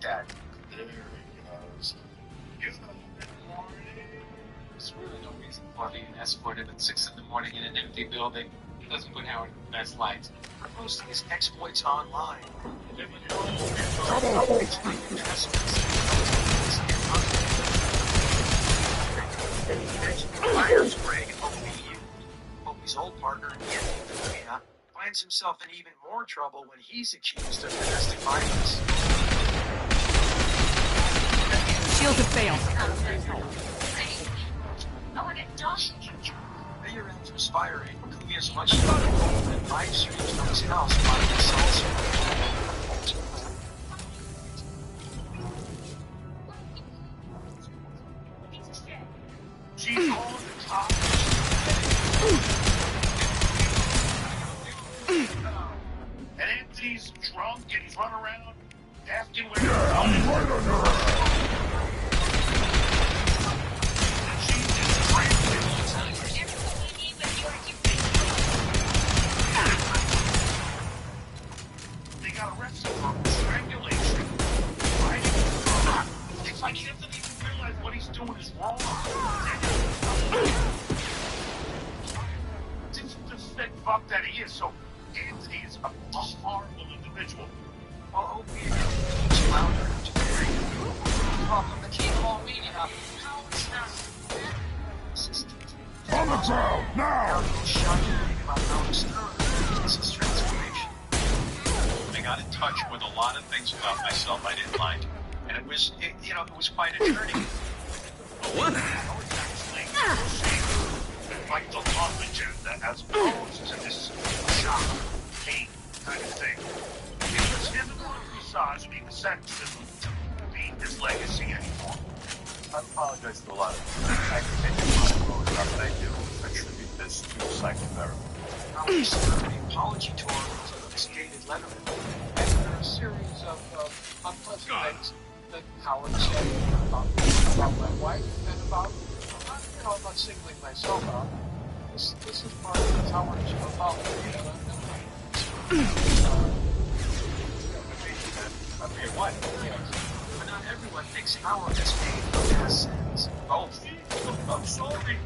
like that. There he goes. Good morning. There's really no reason for being escorted at 6 in the morning in an empty building. It doesn't put Howard in the best light. For posting his exploits online. Fires Greg and Opie's old partner, Anthony, finds himself in even more trouble when he's accused of domestic violence. Shields have failed. Video transpiring, Kuvia's much stronger and live streams from his house by himself. She's on the top. And Anthony's drunk and he's running around asking where you're going. I'm right on her. And she's just screaming. They got arrested for strangulation. Right? It's like he doesn't even realize what he's doing is wrong. This is the sick fuck that he is. So Anthony is a horrible individual. Well, Opie is louder to the problem. The key to all media. How is that? On the ground, now! I got in touch with a lot of things about myself I didn't like. And it was quite a journey. What? Like the love agenda as opposed to this shock, hate kind of thing. It was him and one misogyny, the sexism to be his legacy anymore. I apologize to a lot of aggravated stuff that I do attribute this to psychotherapy. Now we started the apology tour to this dated letterman. And there are a series of unpleasant things that Howard said about my wife and about, I'm not singling myself out. This is part of the Howard's apology. For your wife? Yes. But not everyone thinks Howard has made no past sins. Oh, I'm sorry.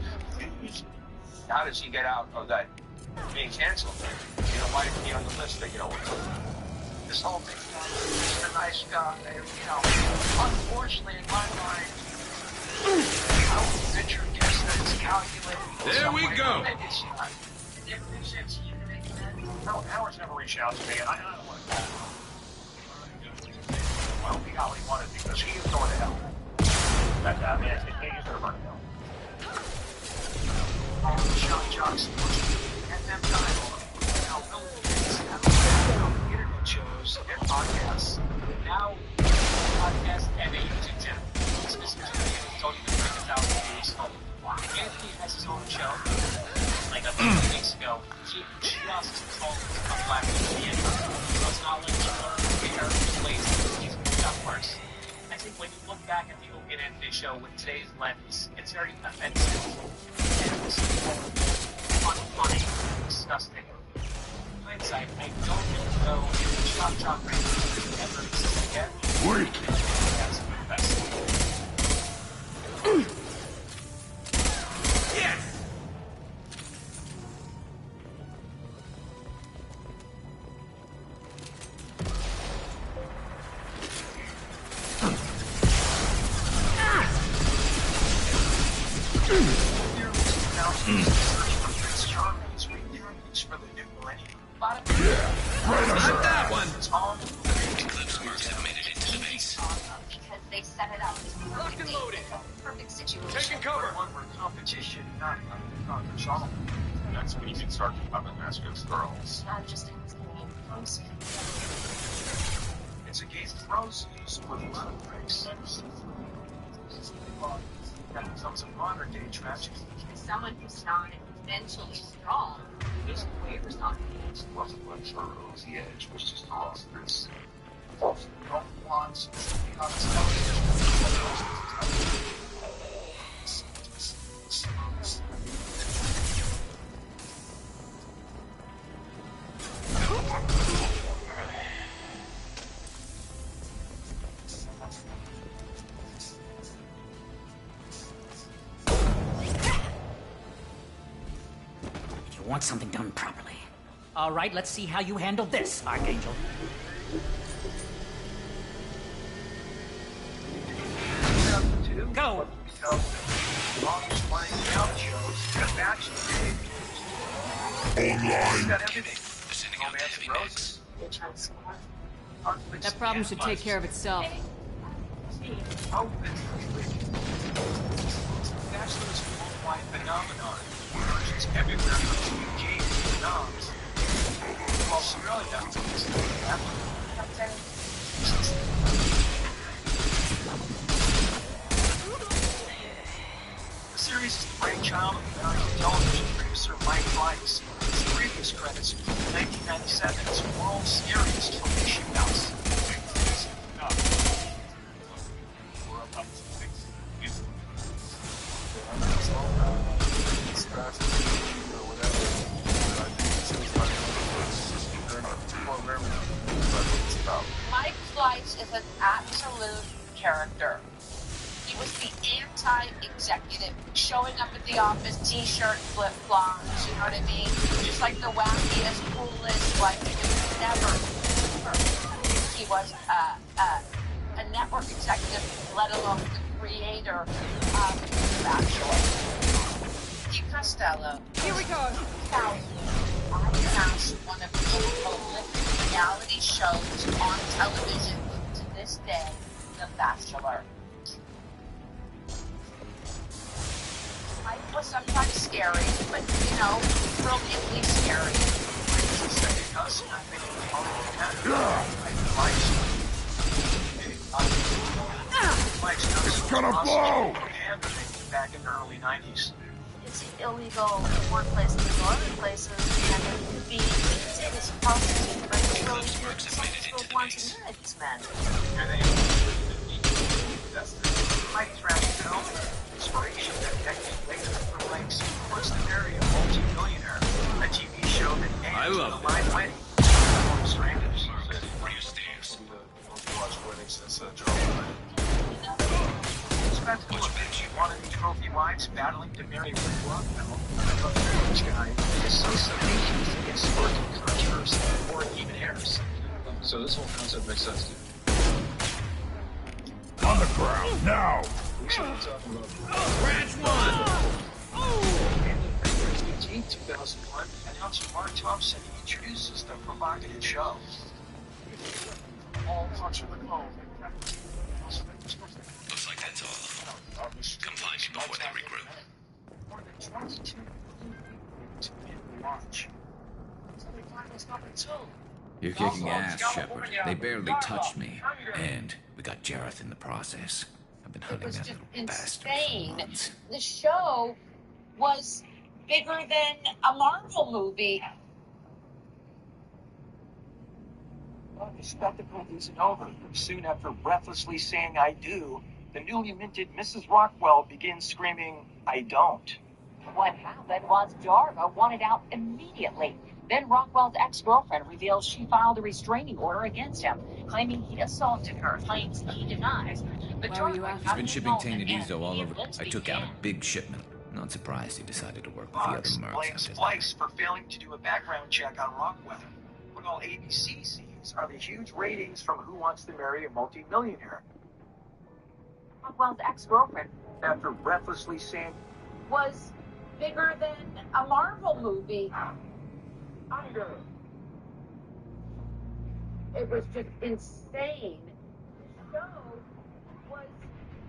How does he get out of that being canceled? You know, why is he on the list that you don't want to? This whole thing, he's a nice guy, unfortunately in my mind, I would venture a guess that it's calculated. There we go. Maybe it's not. It never makes sense to you to make that. No, Howard's never reached out to me, and I don't want to. Well, he got what he wanted because he is going to hell. I mean, he's going to burn hell. All the shock jocks and them dying on how internet shows and podcasts. Now, podcast and a YouTube channel. This is don't even bring it out. Anthony has his own show. Like a few weeks ago, he just called a black comedian. So it's not like people are there plays he's got worse. I think when you look back at the Open Anthony show with today's lens, it's very offensive and unfunny, disgusting. In hindsight, I don't really know if the shock jock range ever exists again. Wait! That's the best. Yes! Yeah, right on Not her. that one! Eclipse marks have made it into the base. Because they set it up. Locked and loaded. Perfect situation. Taking cover. One more competition, not control. That's when you can start to come and ask those girls. I'm just asking. It's a game Throws used with a lot of breaks. That becomes a modern day tragedy. Someone who's not mentally strong is way responsible. It wasn't much for the edge, was just lost this. Folks don't want to be on want something done properly. All right, let's see how you handle this, Archangel. Go! Longest running reality shows, The Bachelor. It's got everything. Romance and roses. That problem should take care of itself. Oh, Bachelor is a worldwide phenomenon. Versions everywhere from the UK to the Noms. Australia. The series is the brainchild of American television producer Mike Rice. His previous credits include 1997's World Series trophy shootouts. Mike Slice is an absolute character. He was the anti-executive, showing up at the office, t-shirt, flip-flops, you know what I mean? Just like the wackiest, coolest, like, never. He was a network executive, let alone the creator of The Bachelor. Di Costello. Here we go. I cast one of the most prolific reality shows on television to this day, The Bachelor. Mike was sometimes scary, but, you know, brilliantly scary. It's gonna blow! Back in the early 90s. It's illegal in one place and in other places, and it would be insane as a prostitute, but it's really good to want to marry these men. Mike thrashed it over. Inspiration that decade later for Mike's was to marry a multi-millionaire, a TV show that aimed I love the line wedding. Strangers. Wanted the trophy wives battling to marry Rick Rockwell. This guy is so salacious against sparking controversy or even heirs. So this whole concept makes sense to you. On the ground, now! Branch one! In February 18, 2001, announcer Mark Thompson introduces the provocative show. All parts of the globe. Looks like that's all of them. Come find me before they regroup. More than 22 to mid-March. So they finally stopped it soon. You're kicking ass, Shepard. They barely touched me. And we got Jareth in the process. I've been It hunting was that just little bastard insane. for months. The show was bigger than a Marvel movie. Well, the spectacle isn't over. Soon after breathlessly saying I do, the newly minted Mrs. Rockwell begins screaming, I don't. What happened was Jarva wanted out immediately. Then Rockwell's ex-girlfriend reveals she filed a restraining order against him, claiming he assaulted her, claims he denies. But Why were you Jarva after He's got been an shipping involvement tainted and Ezo all over. let's I took out a begin. big shipment. Not surprised he decided to work with the other Fox mercs blames after that. Splice for failing to do a background check on Rockwell. What all ABC sees are the huge ratings from Who Wants to Marry a Multi-Millionaire. Rockwell's ex-girlfriend After breathlessly saying, was bigger than a Marvel movie. Under. It was just insane. The show was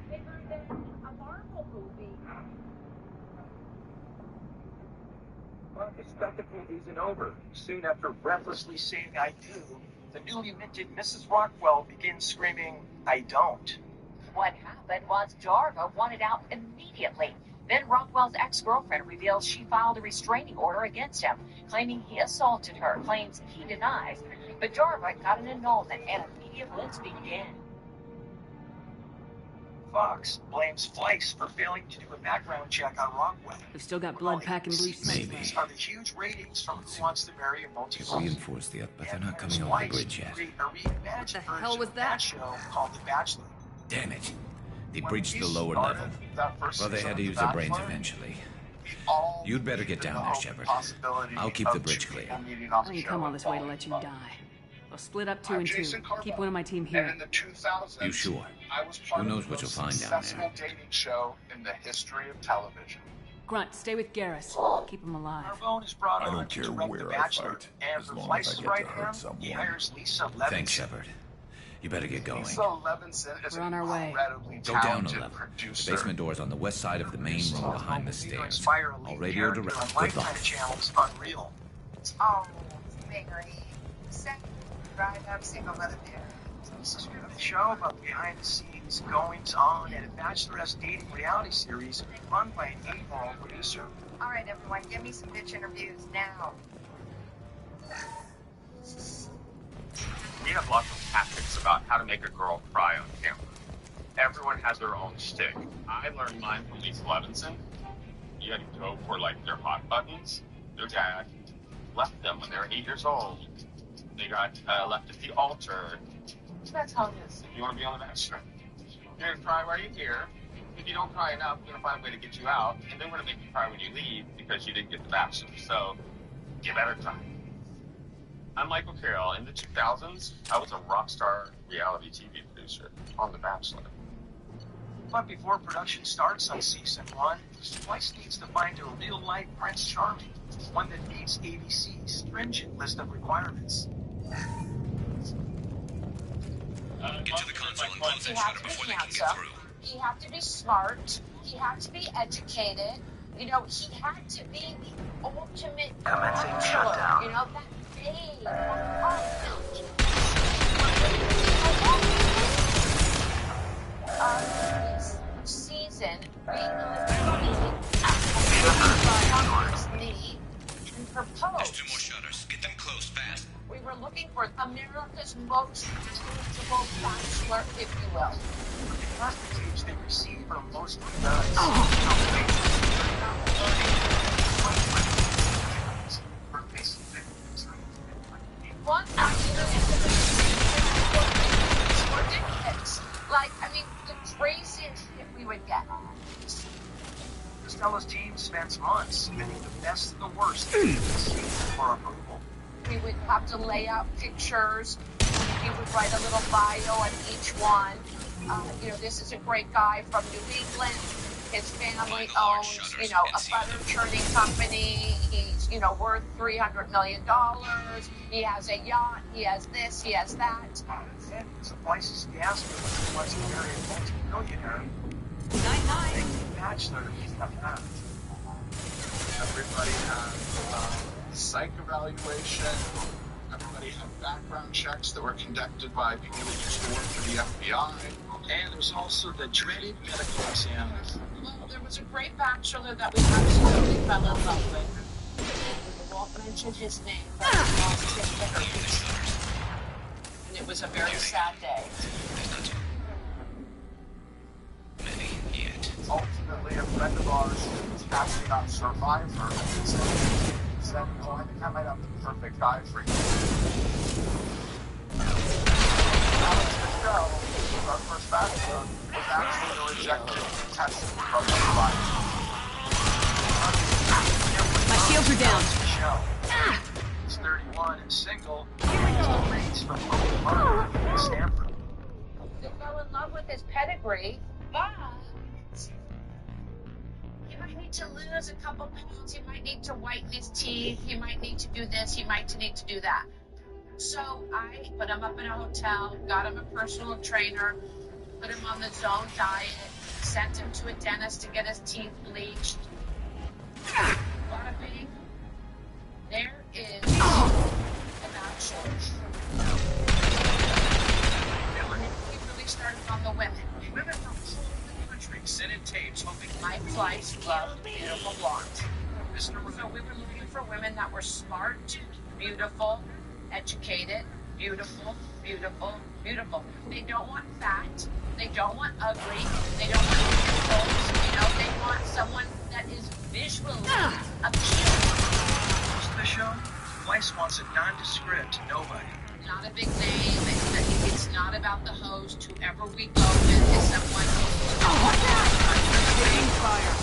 bigger than a Marvel movie. Well, the spectacle isn't over. Soon after breathlessly saying I do, the newly minted Mrs. Rockwell begins screaming, I don't. What happened was Jarva wanted out immediately. Then Rockwell's ex-girlfriend reveals she filed a restraining order against him, claiming he assaulted her, claims he denies. But Jarva got an annulment and immediate blitz began. Fox blames Splice for failing to do a background check on Rockwell. We've still got blood packing blue Maybe. snakes. Are the huge ratings from Who Wants to Marry a Multi-Millionaire? Reinforce the up, but they're not coming over the bridge yet. What the hell was that? Show called The Bachelor. Damn it. They When breached we the lower started level. that first Well, they season had of to The use their brains Bachelor, eventually. You'd better get down there, Shepard. I'll keep the bridge clear. I didn't come all this way to let you die. We'll split up 2 and 2. Keep one of my team here. And in the 2000s, You sure? I was part Who knows of the what you'll most find down successful there. dating show in the history of television. Grunt, stay with Garrus. Keep him alive. Carbone is brought I on don't to care direct where The I Bachelor, fight, and as for long as I Slice's get right to hurt hand, someone. he hires Lisa Levinson. Thanks, Shepard. You better get going. Lisa Levinson is We're on our way. incredibly Go down a talented level. producer. The basement door's on the west side of the main room behind the stairs. Inspire a I'll lead radio character direct. on Good Lifetime luck. Channel's Unreal. Oh, Mary. Second drive up single mother there. This is a show about behind the scenes goings on at a bachelorette dating reality series run by an 8-ball producer. All right, everyone, give me some bitch interviews now. We have lots of tactics about how to make a girl cry on camera. Everyone has their own shtick. I learned mine from Lisa Levinson. You had to go for like their hot buttons. Their dad left them when they were 8 years old. They got left at the altar. That's how it is. If you want to be on The Bachelor, you're gonna cry while you're here. If you don't cry enough, we're gonna find a way to get you out, and then we're gonna make you cry when you leave because you didn't get The Bachelor. So you better cry. I'm Michael Carroll. In the 2000s, I was a rock star reality TV producer on The Bachelor. But before production starts on season 1, Splice needs to find a real-life Prince Charming, one that meets ABC's stringent list of requirements. Get to the console and close He that had shutter to be before they can get handsome. through. He had to be smart. He had to be educated. You know, he had to be the ultimate Commencing bachelor. shutdown. You know, that babe. This season, we eliminated Shepard's knee and proposed. There's 2 more shutters. Get them closed fast. We were looking for America's most eligible bachelor, if you will. The percentage they receive are mostly nuts. One bachelor is ridiculous. Like, I mean, the craziest shit we would get. Costello's team spends months vetting the best and the worst for approval. We would have to lay out pictures. We would write a little bio on each one. You know, this is a great guy from New England. His family owns, you know, a butter churning company. He's, you know, worth $300 million. He has a yacht. He has this. He has that. And Splice's gas bill was a very multi-millionaire. Night-night. Bachelor is the path. Everybody had psych evaluation. Everybody had background checks that were conducted by people that used to work for the FBI. And there's also the dreaded medical exam. Well, there was a great bachelor that we absolutely fell in love with. We won't mention his name, but we lost him to herpes. And it was a very sad day. Many yet. Ultimately, a friend of ours was casting on Survivor and said, "Oh, I think I might have the perfect guy for you." Alex Michelle, our first bachelor, was actually rejected and tested from Survivor. My shields are down. Michelle. He's 31 and single. He brings the race from Oklahoma and Stanford. They fell in love with his pedigree, but he might need to lose a couple pounds. He might need to whiten his teeth. He might need to do this. He might need to do that. So I put him up in a hotel, got him a personal trainer, put him on the zone diet, sent him to a dentist to get his teeth bleached. Bada bing. There is an action. We really started on the women. Women from all over the country sent in tapes hoping my flights loved beautiful blondes. So we were looking for women that were smart, beautiful, educated, beautiful, beautiful, beautiful. They don't want fat. They don't want ugly. They don't want pimples. You know, they want someone that is visually appealing. Most of the show, Weiss wants a nondescript nobody. Not a big name. It's not about the host. Whoever we go with is someone who's Getting fire.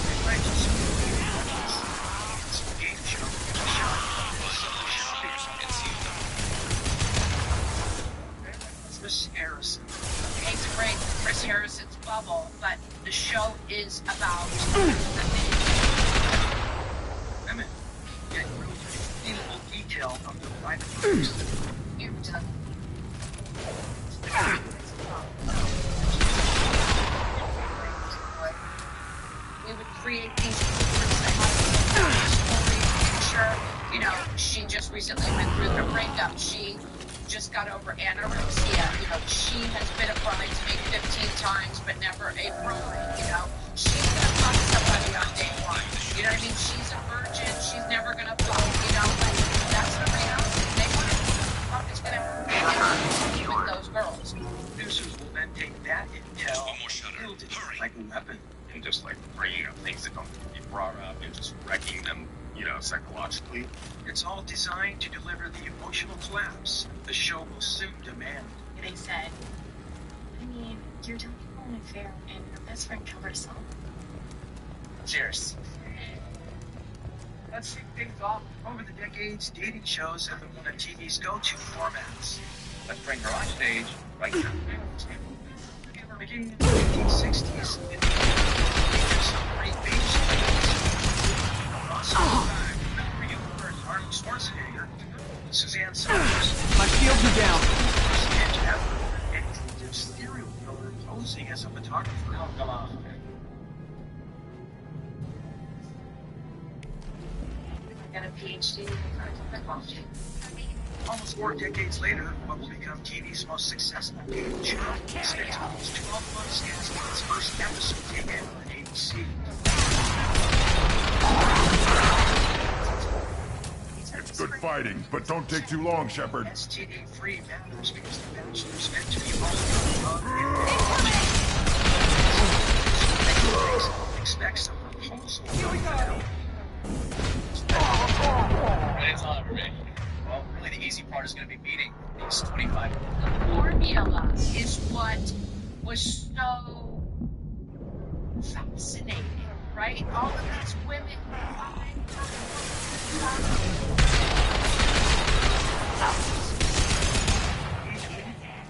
Chris Harrison's bubble, but the show is about women get really beautiful detail of the private lives. We would create these stories. Sure, you know, she just recently went through her breakup. She just got over anorexia. You know, she has been a bridesmaid 15 times, but never a bride. You know, she's gonna fuck somebody on day one. You know what I mean? She's a virgin. She's never gonna fuck. You know, but that's the reality. They want to fuck. It's gonna happen with those girls. Producers will then take that intel and build it like a weapon. And just like bringing up things that don't need to be brought up and just wrecking them, you know, psychologically. It's all designed to deliver the emotional collapse the show will soon demand. They said, I mean, you're doing an affair and your best friend killed herself. Cheers. Let's kick things off. Over the decades, dating shows have been one of TV's go-to formats. Let's bring her on stage right now. Beginning in the 1960s, it features some great beach scenes. Also, Arnold Schwarzenegger, Suzanne Summers, My shields are down. and active serial killer posing as a photographer. Oh, come on. I got a PhD in psychology. Almost 4 decades later, what will become TV's most successful dating show spent almost 12 months casting its first episode taken on ABC. It's good fighting, but don't take too long, Shepard. STD-free matters because the Bachelor's meant to be all expect some proposal. Here we go. It's all over me. Well, really, the easy part is going to be meeting these 25. The formula is what was so fascinating, right? All of these women.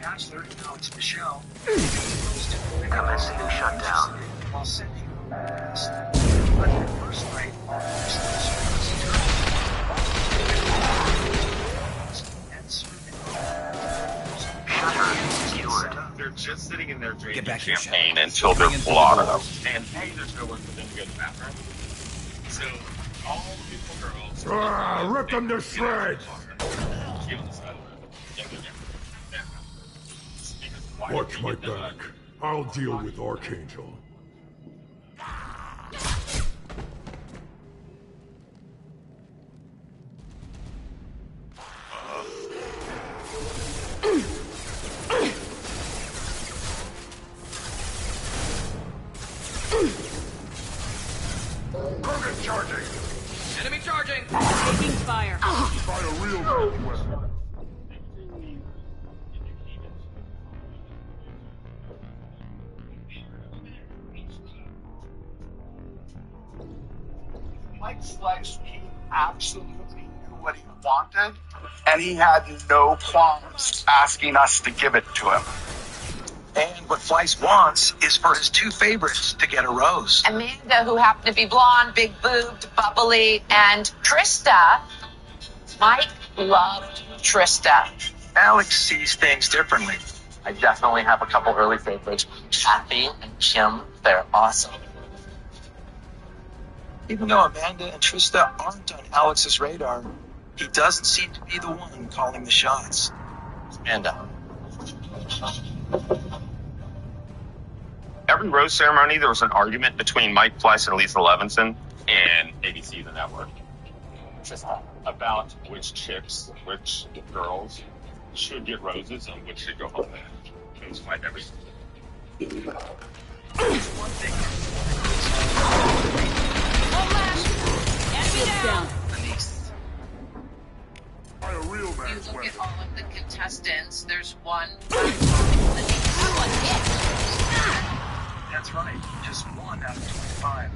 Bachelor, now it's Michelle. Commence to be shut down. While sending but at first night, They're just sitting in there drinking Get back here, champagne until they're blotted out. And hey, there's nowhere for them to go to the bathroom. So all the beautiful girls Rip them to shreds! Watch my back. I'll deal with Archangel. Target charging! Enemy charging! Taking fire. Try a real ranged weapon. Mike Slice, he absolutely knew what he wanted, and he had no qualms asking us to give it to him. And what Fleiss wants is for his 2 favorites to get a rose. Amanda, who happened to be blonde, big boobed, bubbly, and Trista. Mike loved Trista. Alex sees things differently. I definitely have a couple early favorites. Kathy and Kim, they're awesome. Even though Amanda and Trista aren't on Alex's radar, he doesn't seem to be the one calling the shots. Amanda. Every rose ceremony, there was an argument between Mike Fleiss and Lisa Levinson and ABC, the network, about which chicks, which girls should get roses and which should go home. It was like every. Down. Try a real You man's look weapon. at all of the contestants, there's one. That's right, just 1 out of 25.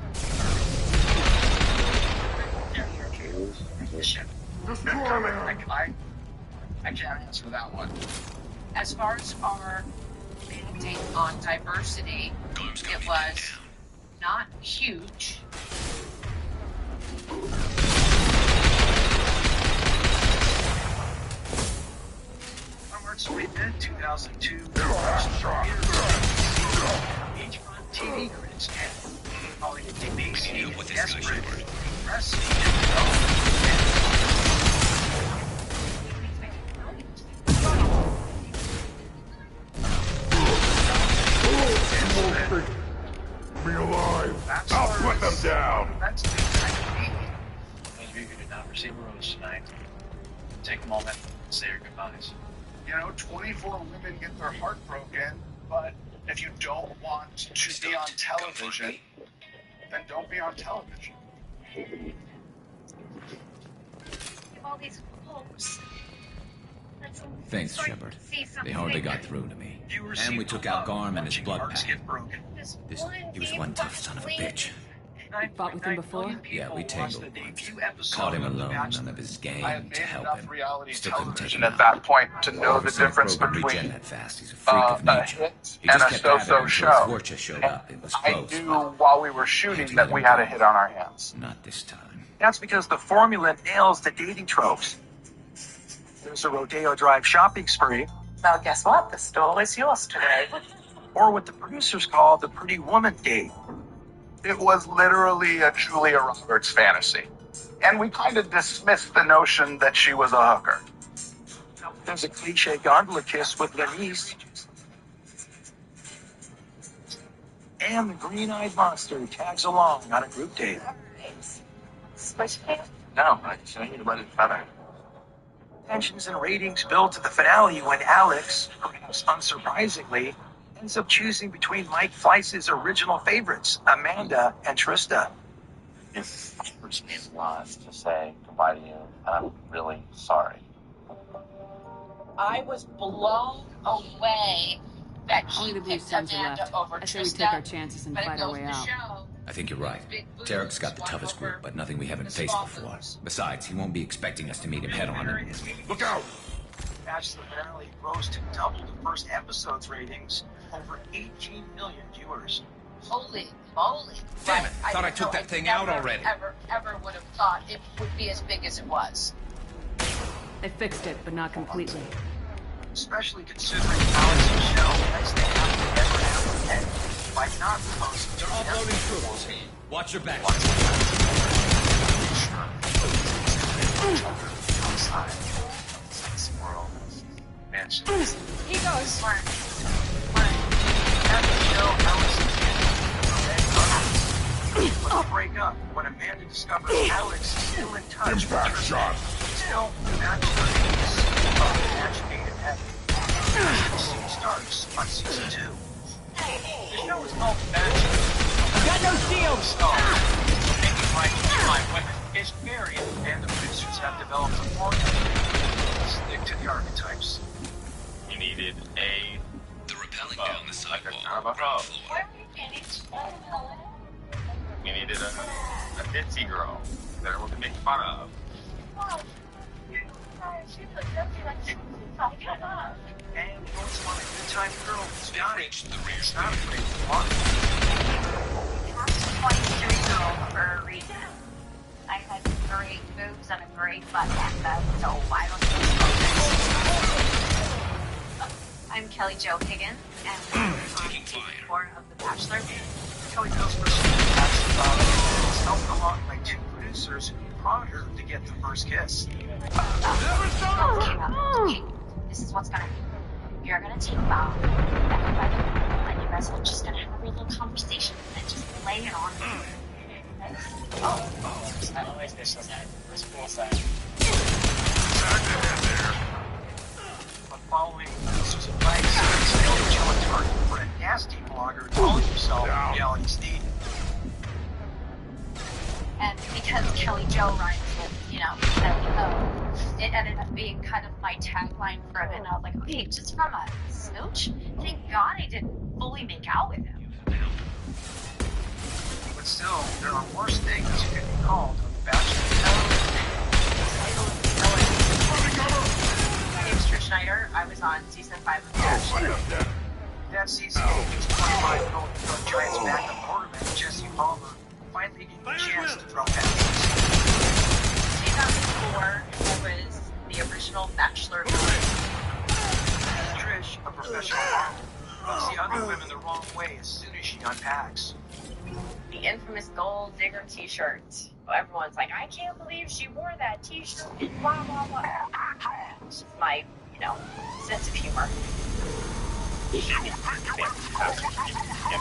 I can't answer that one. As far as our mandate on diversity. It was not huge. On March 25th, 2002, beachfront TV critics and Hollywood TV is desperate for press. Me alive. I'll put them down. That's the those of you who did not receive a rose tonight, take a moment and say your goodbyes. 24 women get their heart broken, but if you don't want to be on television, then don't be on television. You have all these hopes. Thanks, Shepard. They hardly got through to me. And we took out Garm and his blood pack. He was one tough son of a bitch. You fought with him before? Yeah, we tangled once. Caught him alone, none of his gang to help him. Still couldn't take him At that point to know the difference between that fast. He's a freak of nature. He and just a kept so-so at it show. until Forcha showed up. It was I close. knew while we were shooting that we had a hit on our hands. Not this time. That's because the formula nails the dating tropes. There's a Rodeo Drive shopping spree, Well, guess what? The stool is yours today. or what the producers call the pretty woman date. It was literally a Julia Roberts fantasy. And we kind of dismissed the notion that she was a hooker. There's a cliche gondola kiss with Lenise. And the green-eyed monster tags along on a group date. Switch case? No, I just need to let it feather. Tensions and ratings build to the finale when Alex, perhaps unsurprisingly, ends up choosing between Mike Fleiss's original favorites, Amanda and Trista. It hurts me a lot to say goodbye to you, and I'm really sorry. I was blown away that Only he the blue picked suns are Amanda left. over I say we Trista. take our chances and But it fight our goes way to out. show I think you're right. Tarek's got the toughest group, but nothing we haven't faced before. Besides, he won't be expecting us to meet him head on. Look out! Bachelor finale rose to double the first episode's ratings, over 18 million viewers. Holy moly. Damn it, I thought I took that thing out already. Ever would have thought it would be as big as it was. They fixed it, but not completely. Especially considering Alex and Michelle as they have ever have had by not posting. They're offloading troops. Watch your back. Outside this world mansion. He goes. Let's break up when Amanda discovers Alex is still in touch with Back her. shot. Still, Bachelor is match made in heaven. The scene starts on season 2. The show is called Bachelor. Got no shields! Making my women is very, and the producers have developed a formula. Stick to the archetypes. You needed The rappelling down the sidewall. a Floor. You needed a ditzy girl that everyone could make fun of. And you always want a good time girl who's got it. The rear It's not afraid to walk. For a reason. I had great moves and a great butt back so I don't know. I'm Kelly Jo Higgins, and I'm on season 4 of The Bachelor. Kelly goes for is helped along by 2 producers who prod her to get the first kiss. Okay, this is what's gonna happen. You're gonna take Bob, and you guys are just gonna have a little conversation and just lay it on me. I always miss that. It's cool side. But following Susan Price, still Joe a target for a nasty blogger calling himself Reality Steve. And because Kelly Jo rhymes with, Kelly O, it ended up being kind of my tagline for it. And I was like, okay, just from a smooch, thank God I didn't fully make out with him. But still, there are worse things you can be called on The Bachelor. My name's Trish Schneider. I was on season 5 of The Bachelor. That CCA's 25-year-old New York Giants backup quarterback, Jesse Palmer, finally getting a chance to throw passes. 2004, there was the original Bachelor. Trish, a professional model, rubs the other women the wrong way as soon as she unpacks. The infamous gold digger t-shirt. Everyone's like, I can't believe she wore that t-shirt, blah, blah, blah. It's just my, sense of humor. She was fantastic.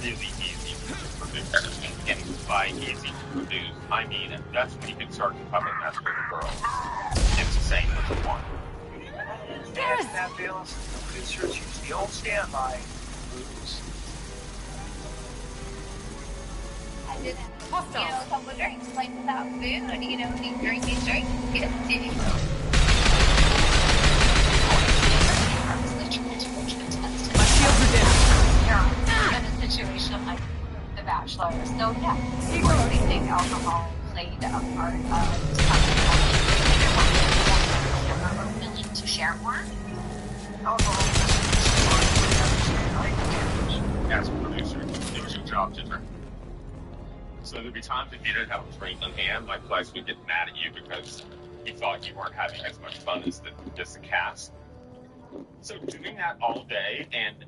Really easy to produce. And by easy to produce, I mean that's when you can start to come and mess with a girl. It's the same with the one. Yes. That Bayless, the producers use the old standby. Blues. I did a couple drinks, like without food, you drink, get it. In a situation like The Bachelor, so yeah, people really think alcohol played a part of something are willing to share more. As a producer, it was your job to drink. So there'd be times if you didn't have a drink in hand, my place would get mad at you because he thought you weren't having as much fun as the cast. So doing that all day and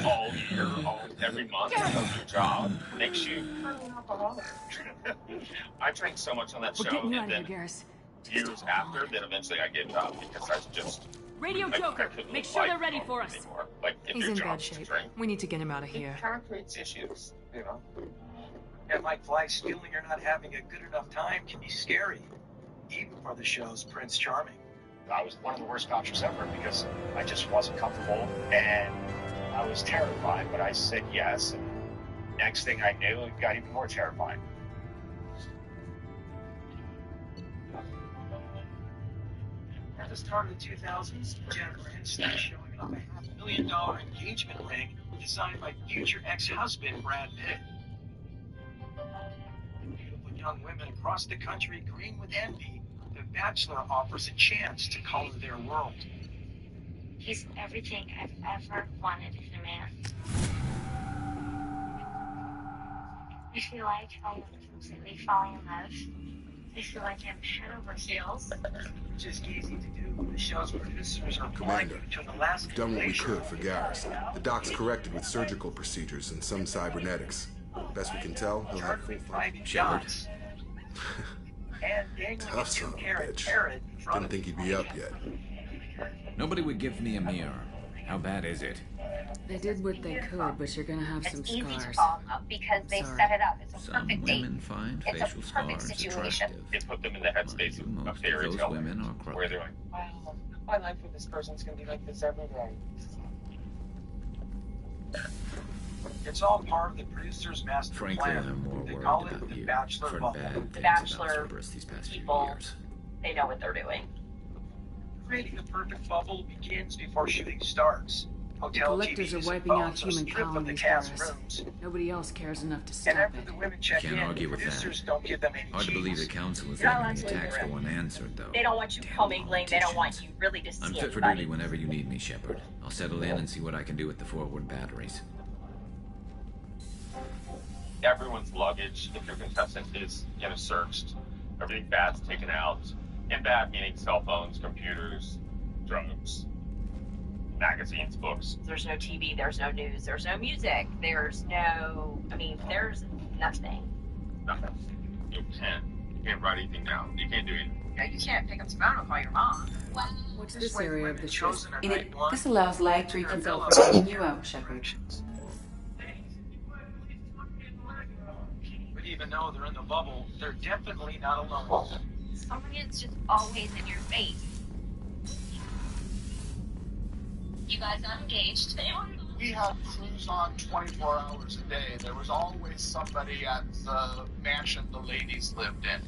all year, every month of your job makes you an alcoholic. I drank so much on that show, and then years after, then eventually I gave up because I just Radio Joker, make sure they're ready for us. Anymore. Like, if He's your in job bad is to shape. drink, We need to get him out of here. it kind of creates issues, And Mike Fleiss feeling you're not having a good enough time can be scary, even for the show's Prince Charming. I was one of the worst vouchers ever because I just wasn't comfortable and I was terrified, but I said yes, and next thing I knew, it got even more terrifying. At the start of the 2000s, Jennifer Aniston showing off a $500,000 engagement ring designed by future ex-husband Brad Pitt. Beautiful young women across the country green with envy, The Bachelor offers a chance to color their world. He's everything I've ever wanted in a man. I feel like I am completely falling in love. I feel like I'm head over heels. Which is easy to do. The show's producers are Commander, to the last we've done what we could for Garrison. The doc's corrected with surgical procedures and some cybernetics. Best we can tell, he'll have full function. shots. And Tough son of a bitch. Didn't think he'd be up yet. Nobody would give me a mirror. How bad is it? They did what they could, but you're gonna have some It's easy scars. to fall in love because they set it up. It's a Some perfect date. women find It's facial a perfect scars situation. attractive. It put them in the headspace of Most of fairy those tale women are where they're corrupt. like, wow, my life with this person's going to be like this every day. It's all part of the producer's master Frankly, plan. I'm more They worried call it about the you. Bachelor For bubble. bad The things Bachelor about Cerberus these past few people, years. they know what they're doing. Creating the perfect bubble begins before shooting starts. Hotel Collectors TVs are wiping and out phones are human stripped from the colonies, cast Paris. rooms. Nobody else cares enough to And stop after it. the women check Can't in, argue with producers that. don't give them any Hard to believe the keys. council is You're not letting allowed the to attacks leave go the room. unanswered, though. They don't want you commingling. They don't want you really to I'm see fit for anybody. duty whenever you need me, Shepard. I'll settle in and see what I can do with the forward batteries. Everyone's luggage, if your contestant is searched, everything bad's taken out. And bad meaning cell phones, computers, drugs, magazines, books. There's no TV, there's no news, there's no music, there's there's nothing. Nothing. You can't write anything down. You can't do anything. Yeah, you can't pick up the phone and call your mom. Well, What's this area of the ship? In it, This allows light reconfirm for taking you out, Shepard. But even though they're in the bubble, they're definitely not alone. Someone's just always in your face. You guys not engaged? We had crews on 24 hours a day. There was always somebody at the mansion the ladies lived in.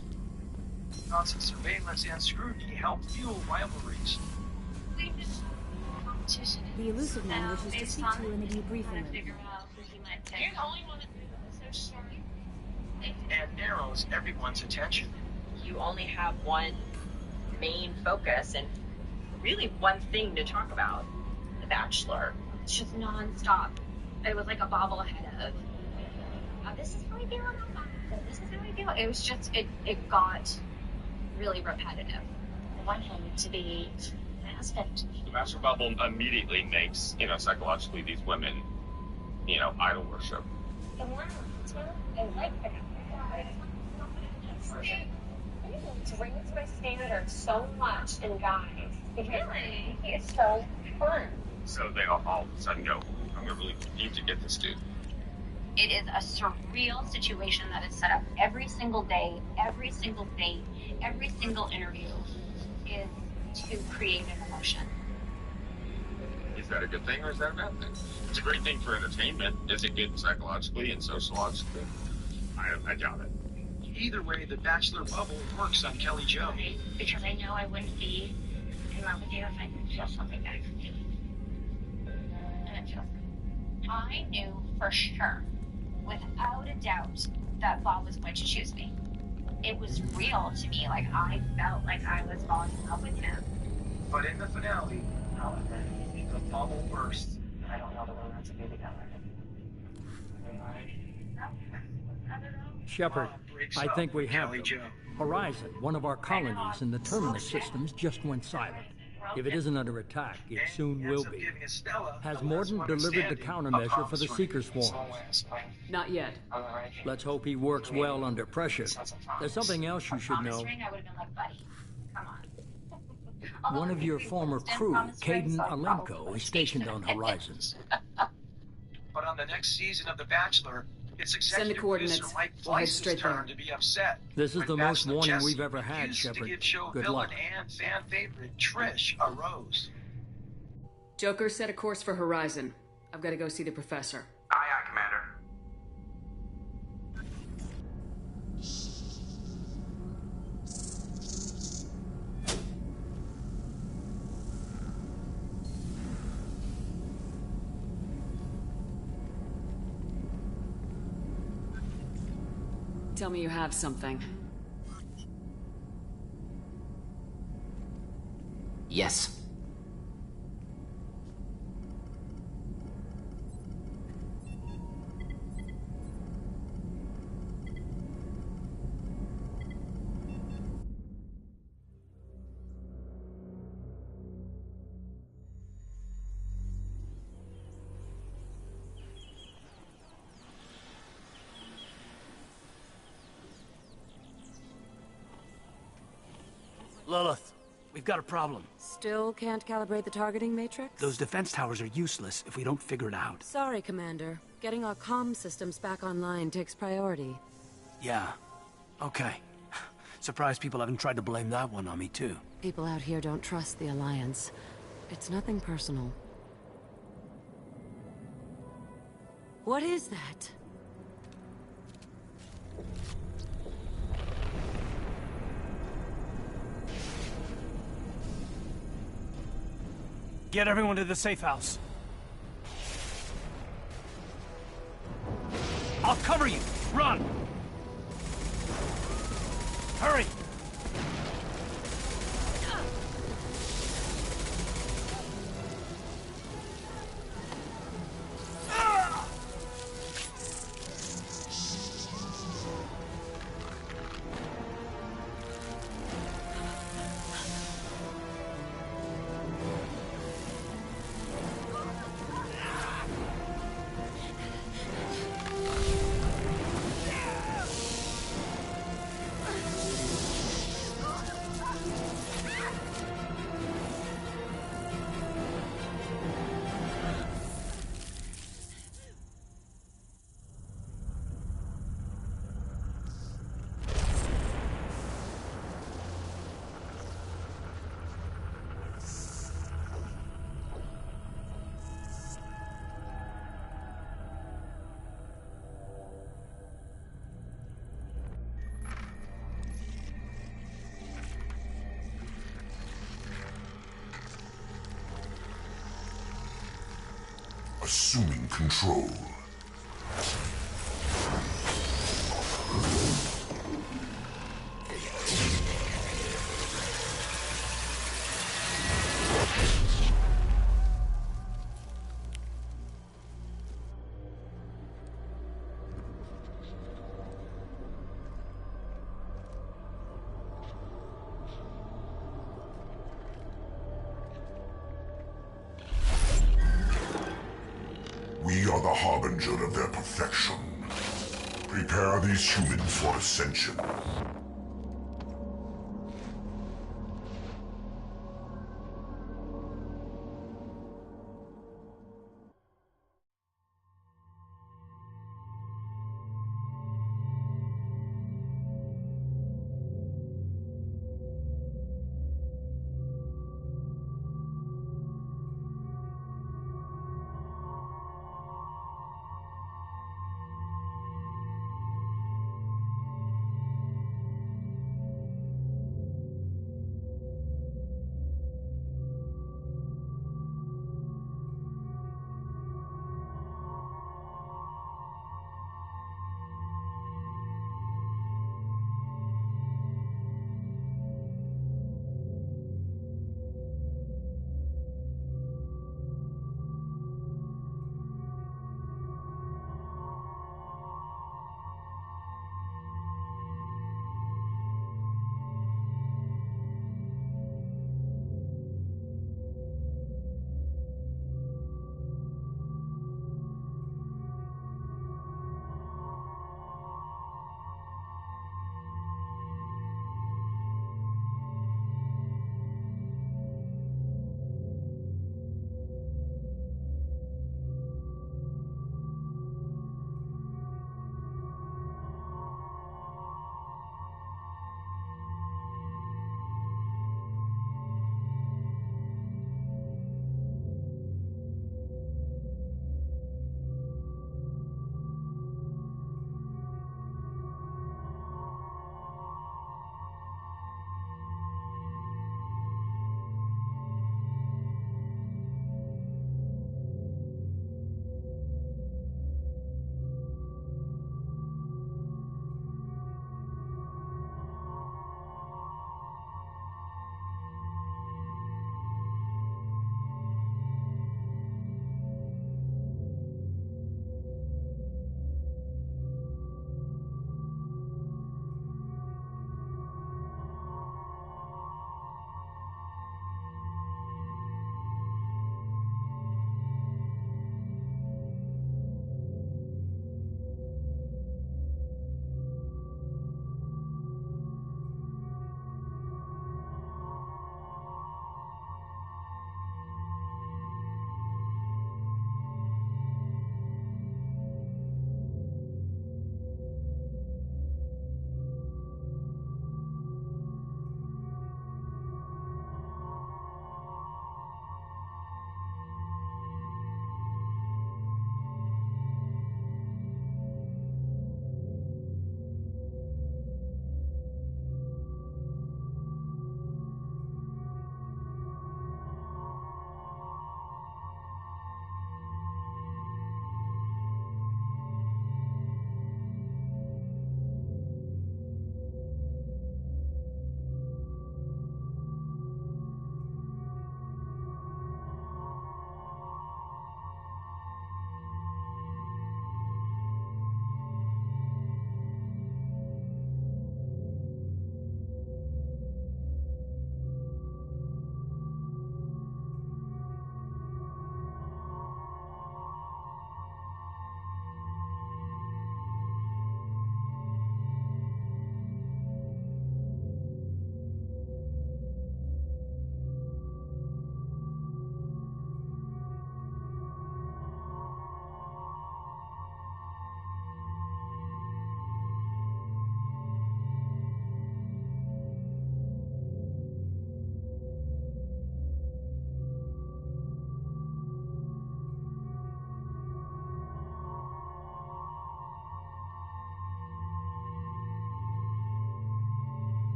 Constant surveillance and scrutiny help fuel rivalries. The elusive man wishes to speak to you in the debriefing room. You're the only one that's so sorry. And narrows everyone's attention. You only have one main focus and really one thing to talk about. The Bachelor. It's just non-stop. It was like a bobblehead of, this is how I feel about that. This is how I feel. It was just, it got really repetitive. I want him to be my husband. The master bubble immediately makes, psychologically these women, idol worship. I like that. It brings my standards so much in guys. Really? He is so fun. So they all of a sudden go, I'm going to really need to get this dude. It is a surreal situation that is set up every single day, every single date, every single interview is to create an emotion. Is that a good thing or is that a bad thing? It's a great thing for entertainment. Is it good psychologically and sociologically? I doubt it. Either way, the Bachelor bubble works on Kelly Jo. Because I know I wouldn't be in love with you if I didn't feel something back from you. And it feels good. I knew for sure, without a doubt, that Bob was going to choose me. It was real to me. Like, I felt like I was falling in love with him. But in the finale, the bubble bursts. I don't know the way that's to be together. Shepard, I think we have them. Horizon, one of our colonies in the terminus systems, just went silent. If it isn't under attack, it soon will be. Has Morden delivered the countermeasure for the Seeker swarms? Not yet. Let's hope he works well under pressure. There's something else you should know. One of your former crew, Caden Alenko, is stationed on Horizon. But on the next season of The Bachelor, it's Send the executive coordinates. producer Mike We'll head Fleiss's straight turn there. to be upset. This is when the most Bachelor warning Jesse we've ever had, refused to Shepard. give show Good villain luck. and fan favorite Trish a rose. Joker, set a course for Horizon. I've got to go see the professor. Aye, aye, Commander. Tell me you have something. Yes. Lilith, we've got a problem. Still can't calibrate the targeting matrix? Those defense towers are useless if we don't figure it out. Sorry, Commander. Getting our comm systems back online takes priority. Yeah. Okay. Surprised people haven't tried to blame that one on me, too. People out here don't trust the Alliance. It's nothing personal. What is that? Get everyone to the safe house. I'll cover you. Run! Hurry! Assuming control. are the harbinger of their perfection. Prepare these humans for ascension.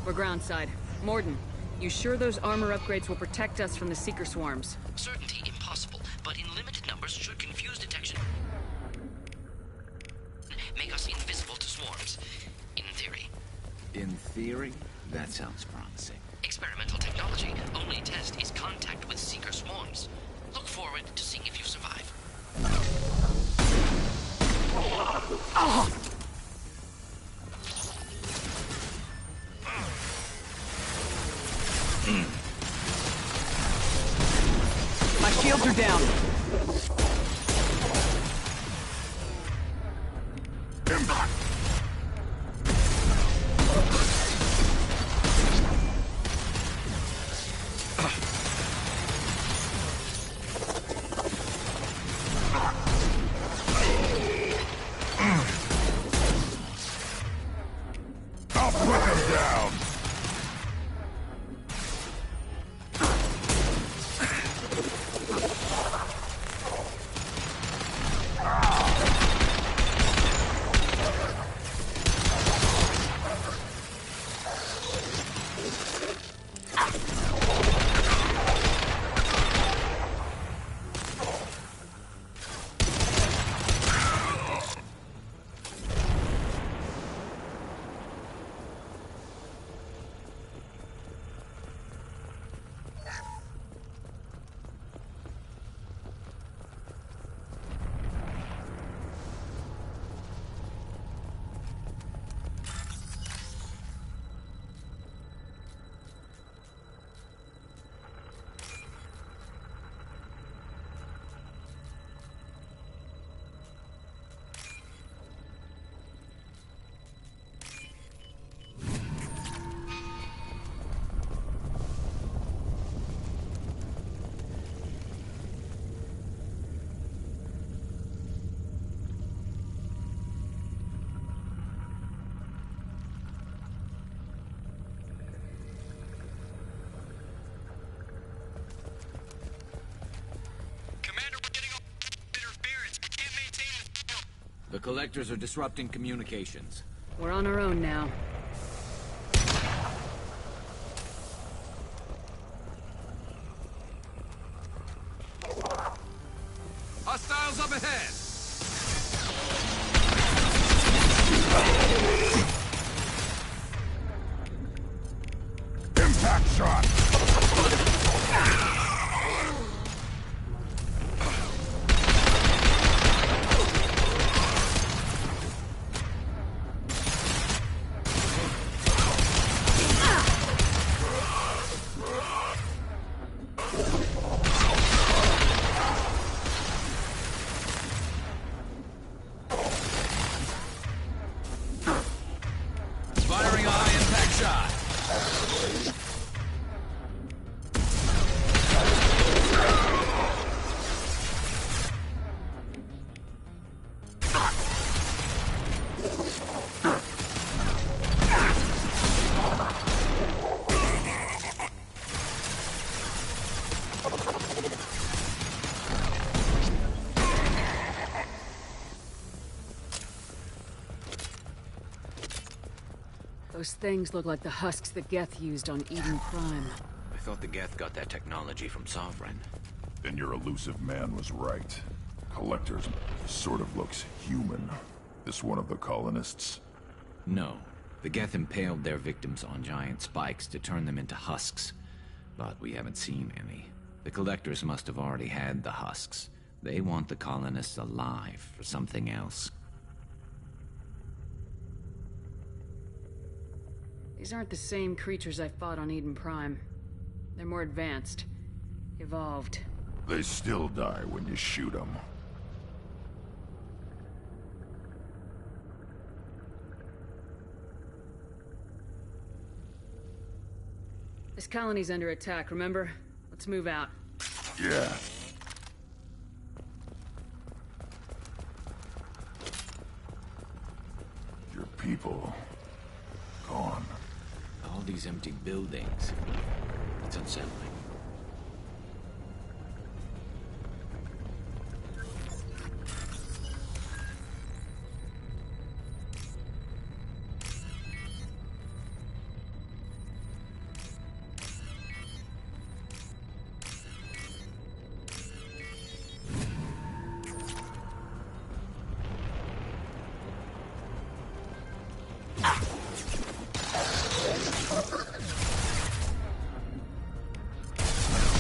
We're groundside. Morden, you sure those armor upgrades will protect us from the Seeker swarms? Certainty impossible, but in limited numbers should confuse detection. Make us invisible to swarms. In theory. In theory? That sounds promising. Experimental technology. Only test is contact with Seeker swarms. Look forward to seeing if you survive. Oh! My shields are down. Impact! I'll put them down! The collectors are disrupting communications. We're on our own now. Hostiles up ahead! Impact shot! Firing a high-impact shot. Those things look like the husks that Geth used on Eden Prime. I thought the Geth got that technology from Sovereign. Then your elusive man was right. Collector's sort of looks human. This one of the colonists? No. The Geth impaled their victims on giant spikes to turn them into husks. But we haven't seen any. The collectors must have already had the husks. They want the colonists alive for something else. These aren't the same creatures I fought on Eden Prime. They're more advanced. Evolved. They still die when you shoot them. This colony's under attack, remember? Let's move out. Yeah. Your people... gone. All these empty buildings. It's unsettling.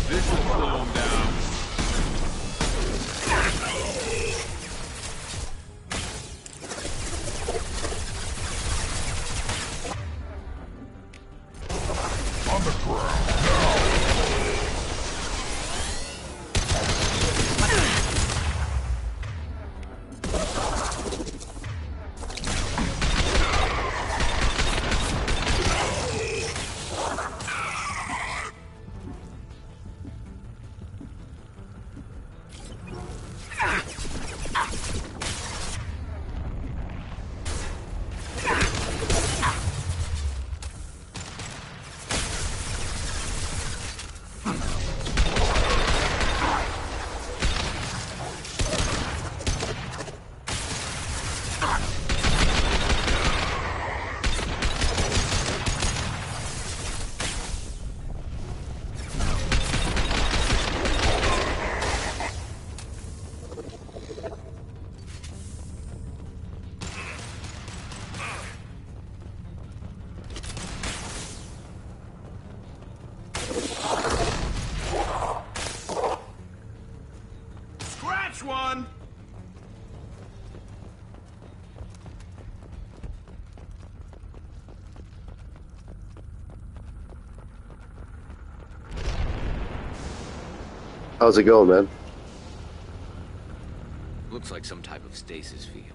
This will slow him down. On the ground, now! Scratch one! How's it going, man? Looks like some type of stasis field.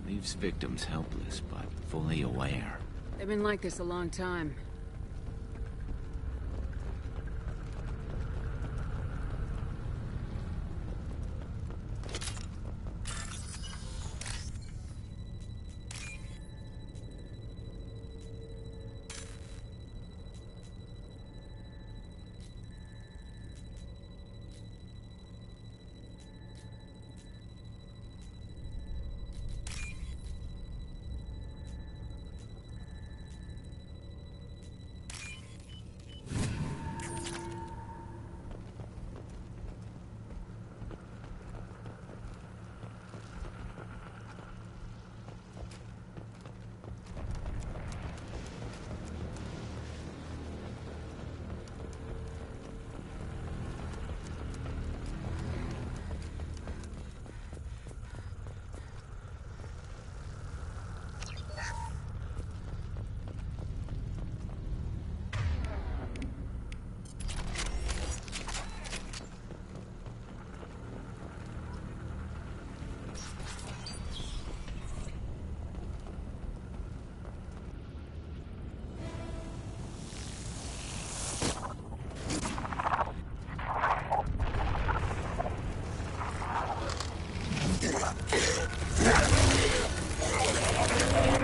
Leaves victims helpless, but fully aware. They've been like this a long time.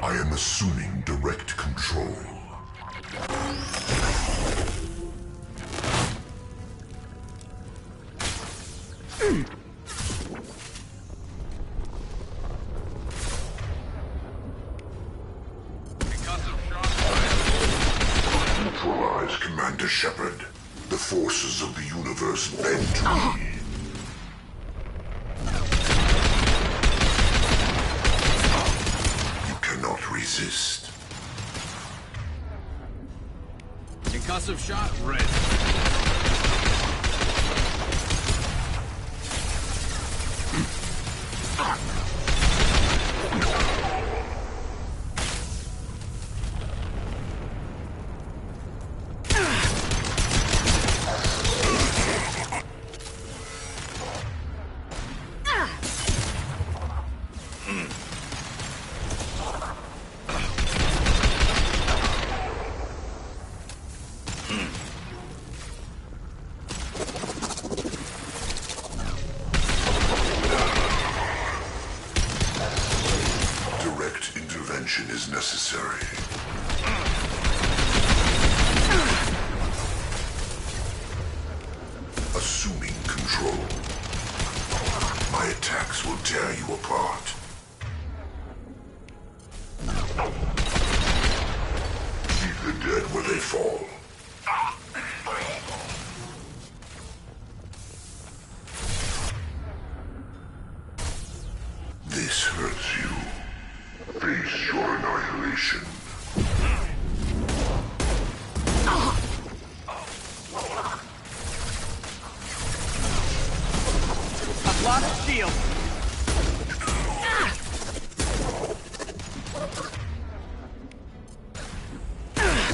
I am assuming direct control. Neutralize, Commander Shepard. The forces of the universe bend to me. You cannot resist. Concussive shot ready. assuming control. My attacks will tear you apart. Leave the dead where they fall. This hurts you. Face your annihilation. I've lost shield.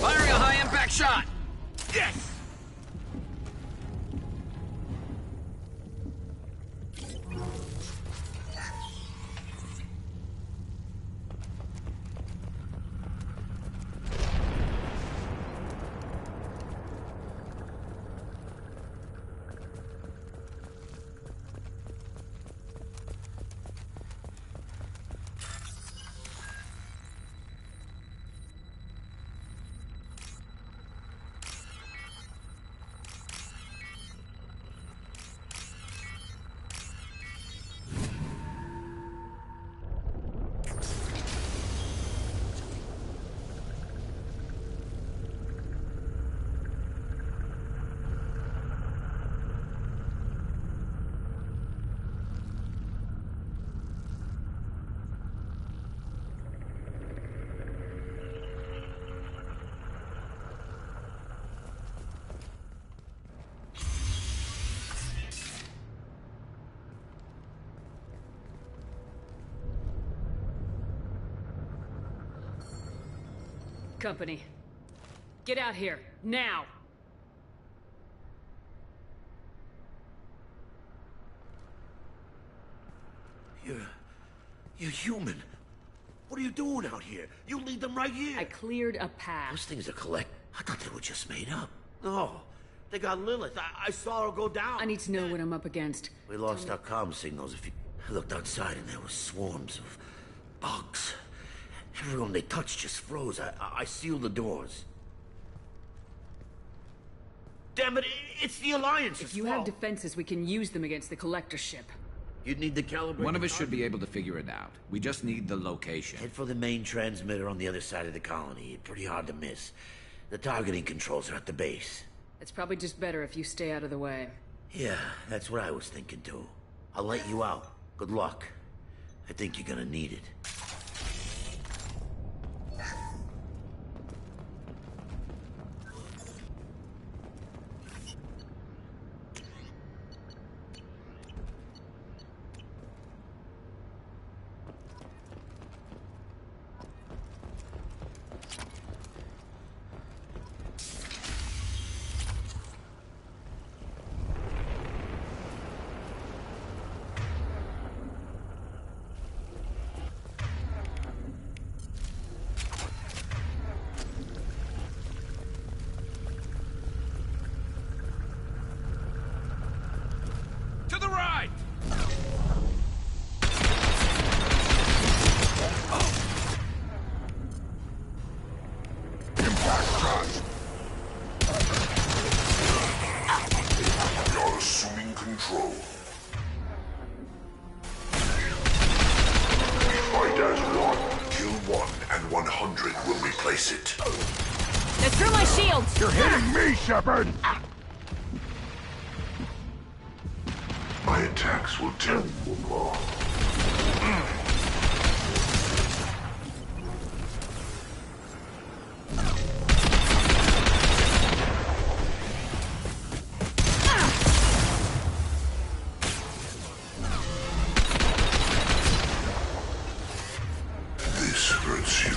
Firing a high-impact shot. Yes! Company. Get out here, now! You're human. What are you doing out here? You lead them right here. I cleared a path. Those things are collect. I thought they were just made up. No, they got Lilith. I saw her go down. I need to know what I'm up against. We lost our comm signals. I looked outside and there were swarms of bugs. Everyone they touched just froze. I sealed the doors. Damn it, it's the Alliance. If you have defenses, we can use them against the Collector ship. You'd need the caliber. One of us should be able to figure it out. We just need the location. Head for the main transmitter on the other side of the colony. Pretty hard to miss. The targeting controls are at the base. It's probably just better if you stay out of the way. Yeah, that's what I was thinking too. I'll let you out. Good luck. I think you're gonna need it. To the right! Impact shot. You're assuming control. We fight as one. Kill one, and 100 will replace it. They're through my shields! You're hitting me, Shepard! My attacks will tear you apart. This hurts you.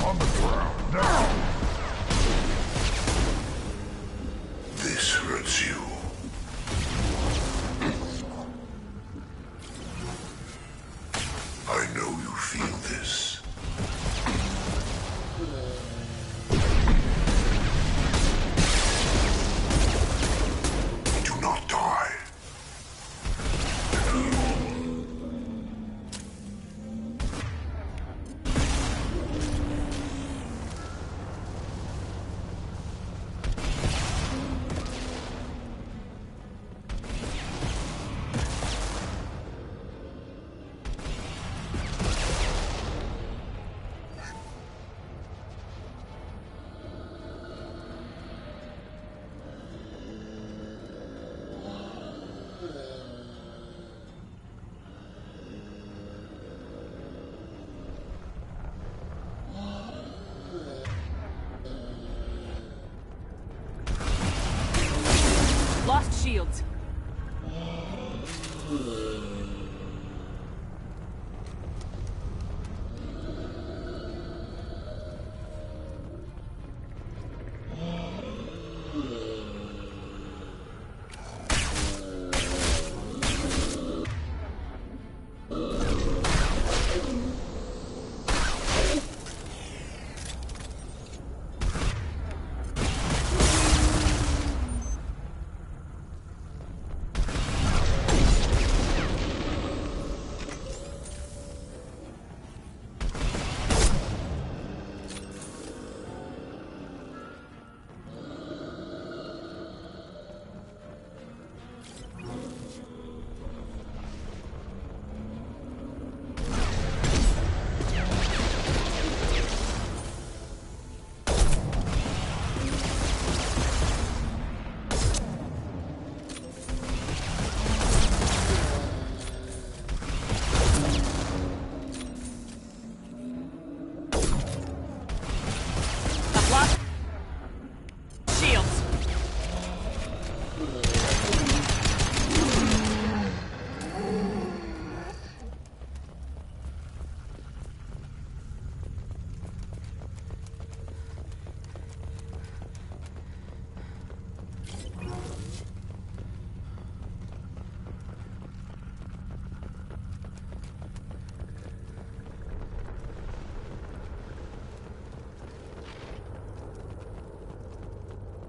On the ground, now! shields.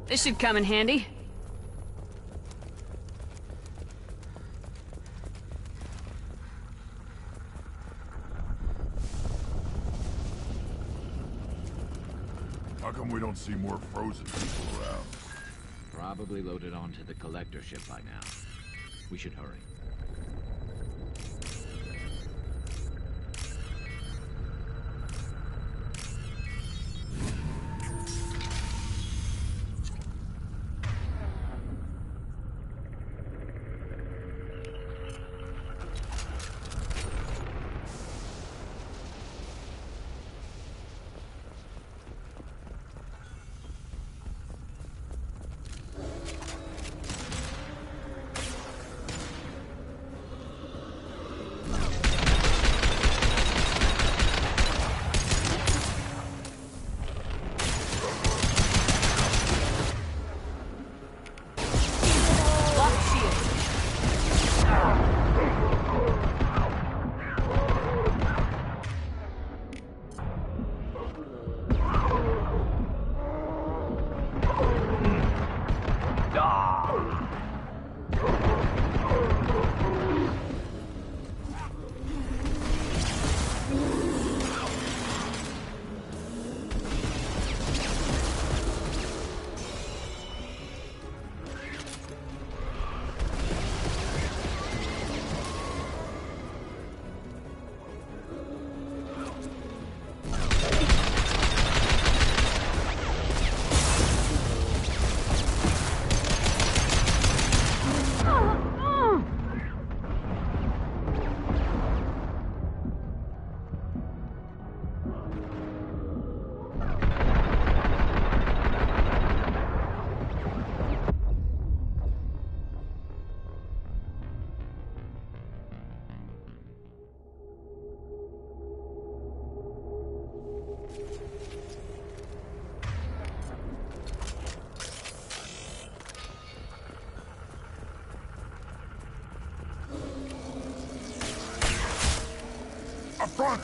This should come in handy. How come we don't see more frozen people around? Probably loaded onto the collector ship by now. We should hurry. Up front!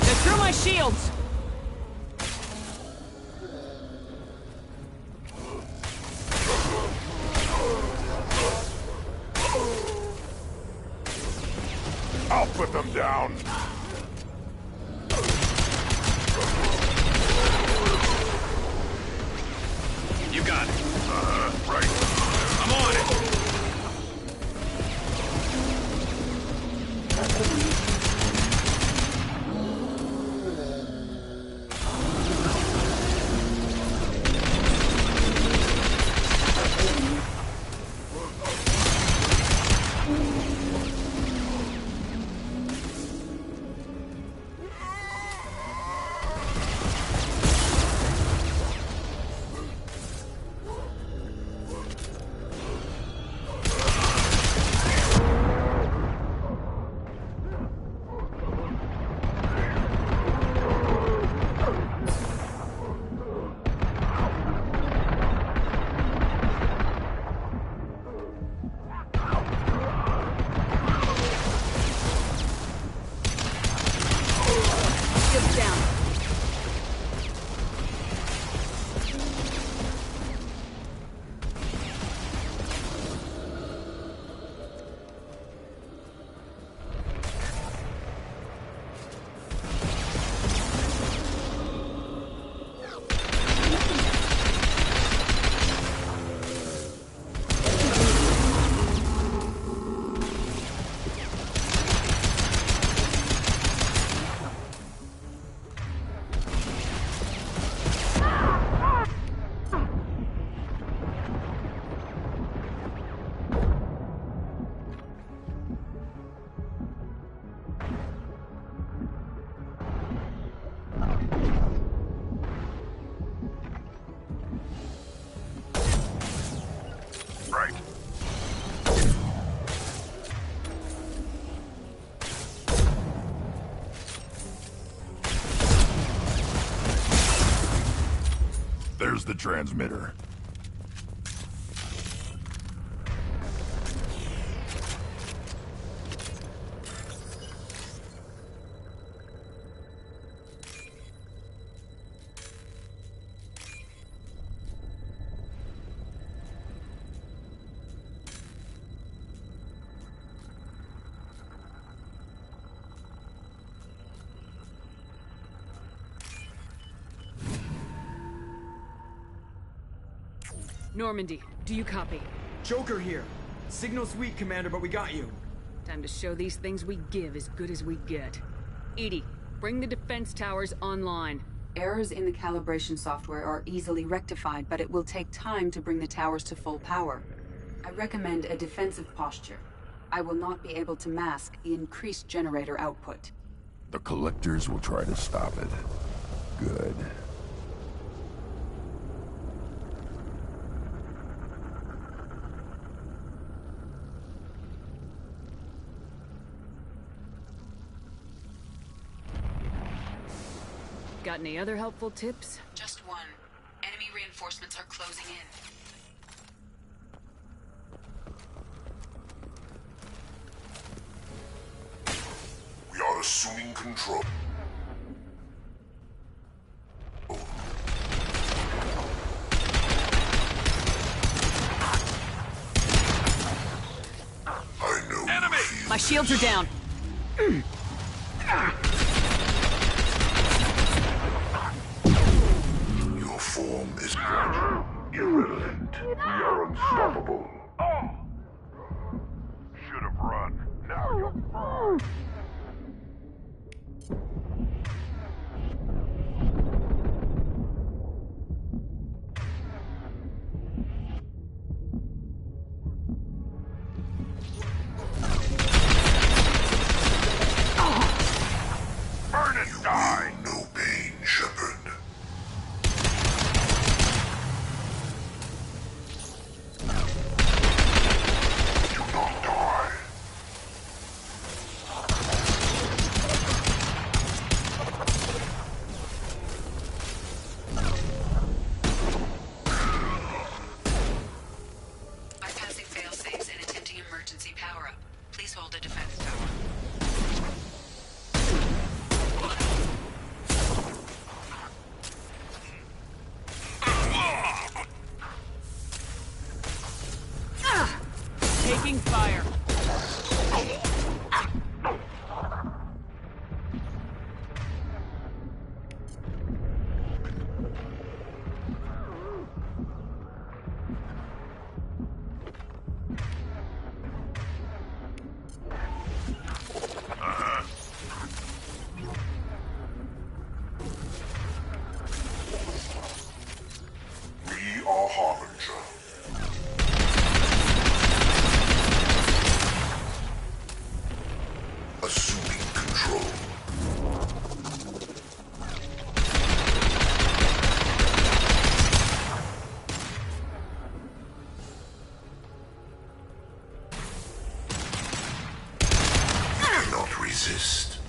They're through my shields! I'll put them down! You got it. Right. I'm on it. There's the transmitter. Normandy, do you copy? Joker here. Signal's weak, Commander, but we got you. Time to show these things we give as good as we get. Edie, bring the defense towers online. Errors in the calibration software are easily rectified, but it will take time to bring the towers to full power. I recommend a defensive posture. I will not be able to mask the increased generator output. The collectors will try to stop it. Good. Got any other helpful tips? Just one. Enemy reinforcements are closing in. We are assuming control. I know. Enemy! My shields are down. Your form is irrelevant. We are unstoppable. Should have run. Now you're... Burn and die! No pain, Shepard. Do not die. Bypassing failsafes and attempting emergency power-up. Please hold a defense tower. Taking fire. We are Harbinger. Assuming control. Do not resist.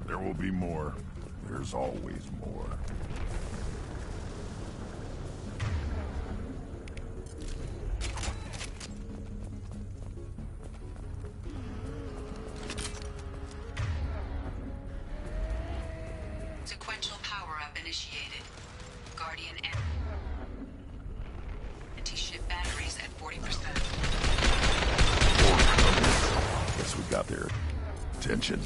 There will be more. There's always more. Sequential power-up initiated. Guardian anti-ship batteries at 40%. Guess we got their attention.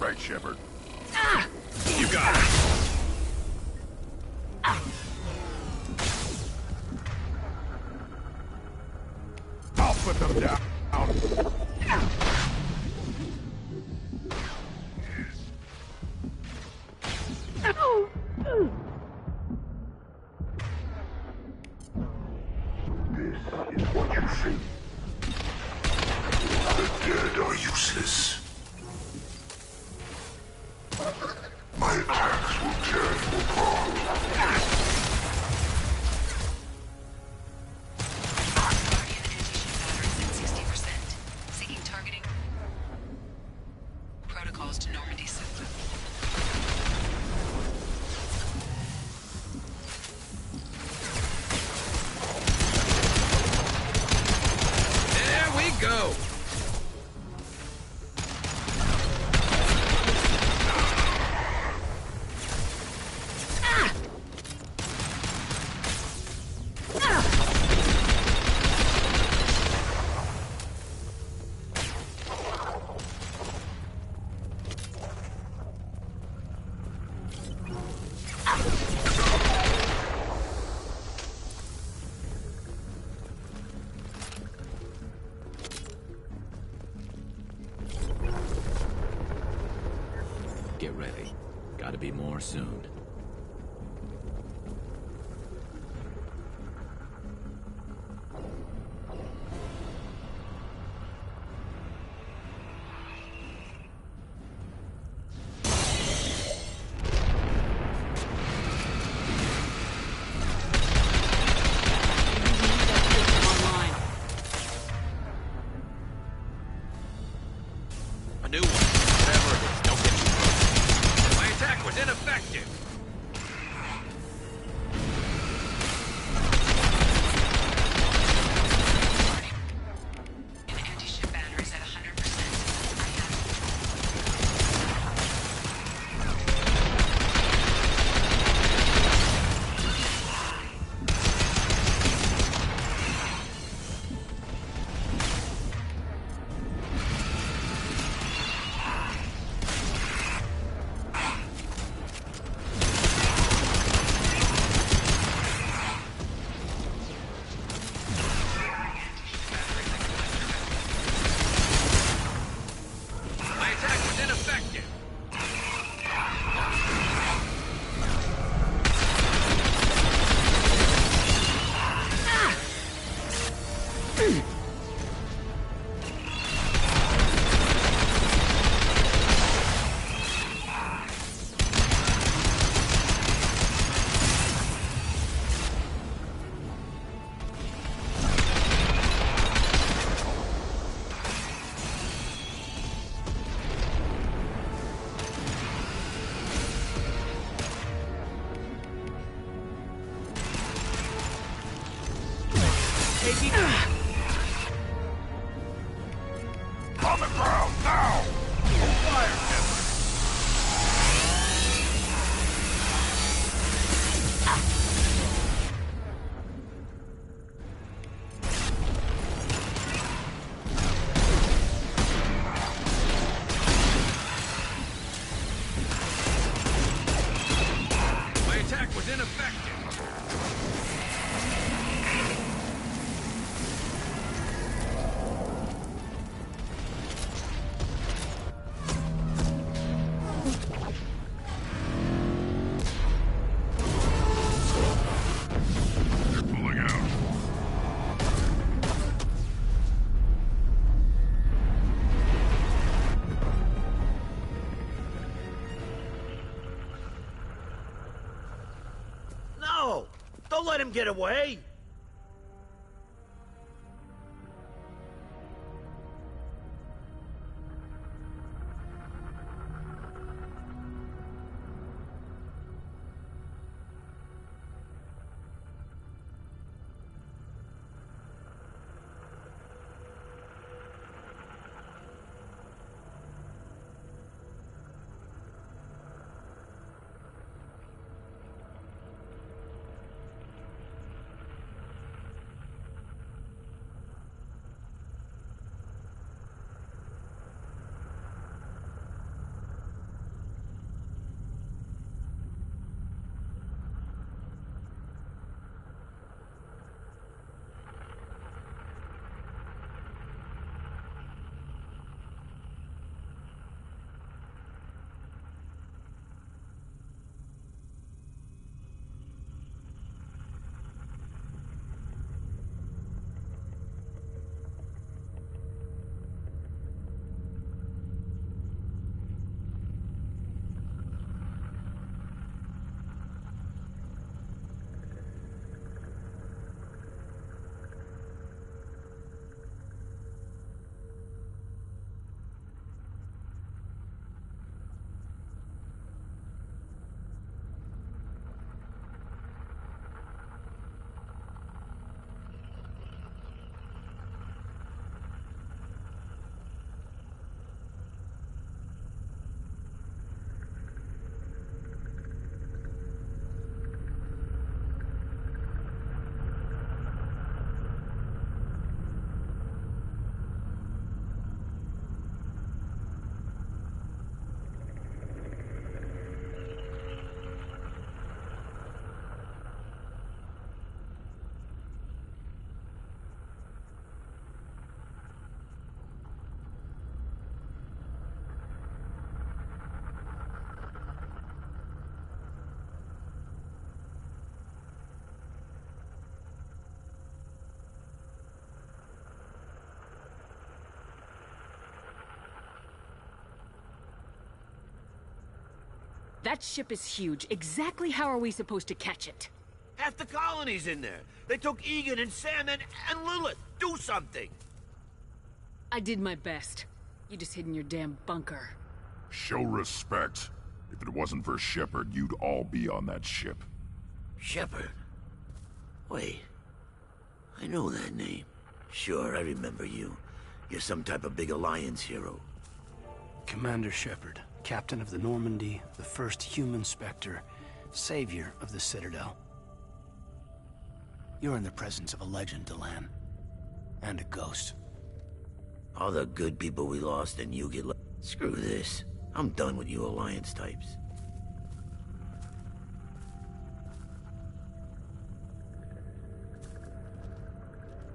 right, Shepard. You got it. I'll put them down. This is what you see. The dead are useless. My attacks will tear you apart. Protocols to Normandy system. There we go. Get ready. Gotta be more soon. A new one. Whatever it is, don't get too close. My attack was ineffective. Anti-ship batteries at 100%. My attack was ineffective. On the ground, now! Fire, Shepard! My attack was ineffective. They're pulling out. No! Don't let him get away! That ship is huge. Exactly how are we supposed to catch it? Half the colony's in there. They took Egan and Sam and Lilith. Do something! I did my best. You just hid in your damn bunker. Show respect. If it wasn't for Shepard, you'd all be on that ship. Shepard? Wait. I know that name. Sure, I remember you. You're some type of big Alliance hero. Commander Shepard, captain of the Normandy, the first human Spectre, savior of the Citadel. You're in the presence of a legend, Delan. And a ghost. All the good people we lost and you get Screw this. I'm done with you Alliance types.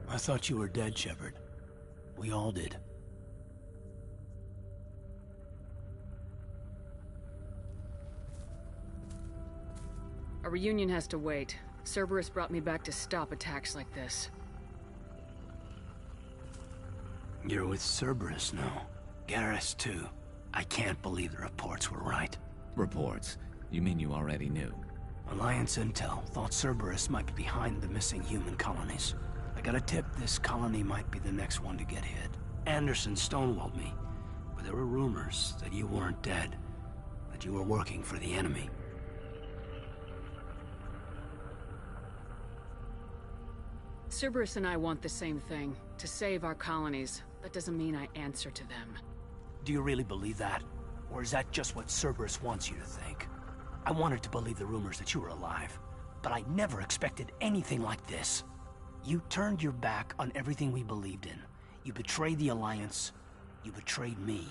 I thought you were dead, Shepard. We all did. A reunion has to wait. Cerberus brought me back to stop attacks like this. You're with Cerberus now. Garrus, too. I can't believe the reports were right. Reports? You mean you already knew? Alliance intel thought Cerberus might be behind the missing human colonies. I got a tip this colony might be the next one to get hit. Anderson stonewalled me, but there were rumors that you weren't dead, that you were working for the enemy. Cerberus and I want the same thing, to save our colonies. That doesn't mean I answer to them. Do you really believe that? Or is that just what Cerberus wants you to think? I wanted to believe the rumors that you were alive, but I never expected anything like this. You turned your back on everything we believed in. You betrayed the Alliance. You betrayed me.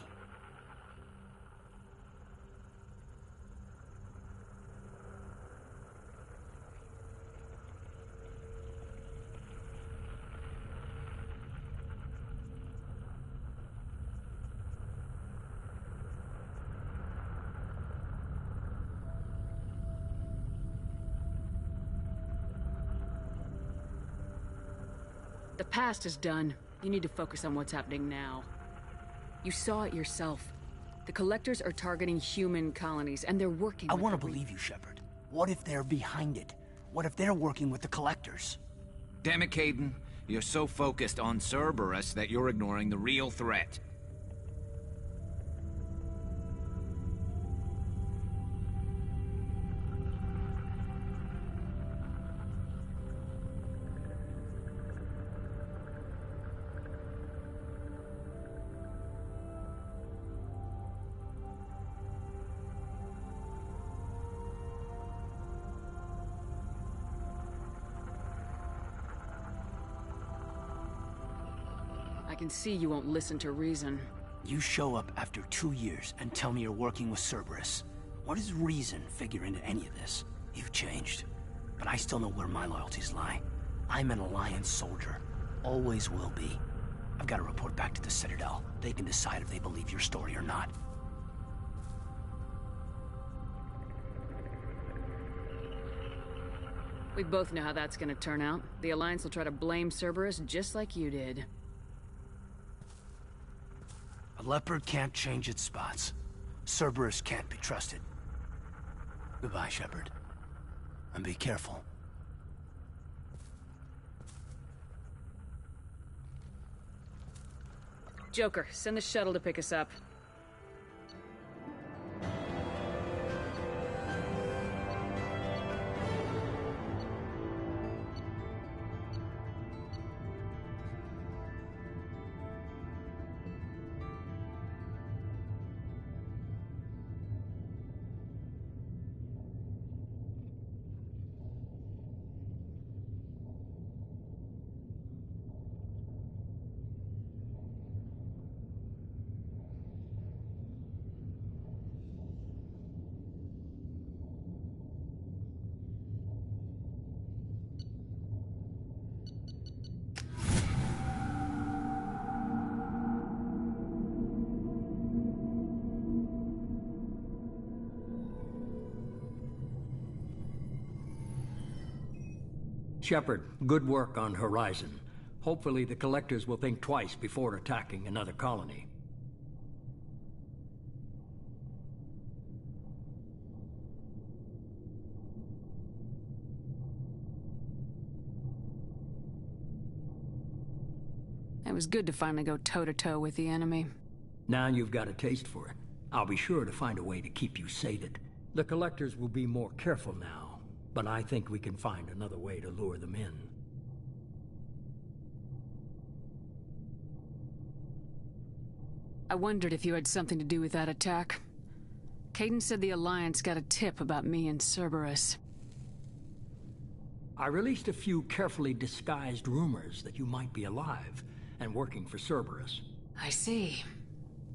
The past is done. You need to focus on what's happening now. You saw it yourself. The Collectors are targeting human colonies, and they're working I with want to believe you, Shepard. What if they're behind it? What if they're working with the Collectors? Damn it, Caden. You're so focused on Cerberus that you're ignoring the real threat. I can see you won't listen to reason. You show up after 2 years and tell me you're working with Cerberus. What does reason figure into any of this? You've changed. But I still know where my loyalties lie. I'm an Alliance soldier. Always will be. I've got to report back to the Citadel. They can decide if they believe your story or not. We both know how that's gonna turn out. The Alliance will try to blame Cerberus just like you did. A leopard can't change its spots. Cerberus can't be trusted. Goodbye, Shepard. And be careful. Joker, send the shuttle to pick us up. Shepard, good work on Horizon. Hopefully the Collectors will think twice before attacking another colony. It was good to finally go toe-to-toe with the enemy. Now you've got a taste for it. I'll be sure to find a way to keep you sated. The collectors will be more careful now, but I think we can find another way to lure them in. I wondered if you had something to do with that attack. Caden said the Alliance got a tip about me and Cerberus. I released a few carefully disguised rumors that you might be alive and working for Cerberus. I see.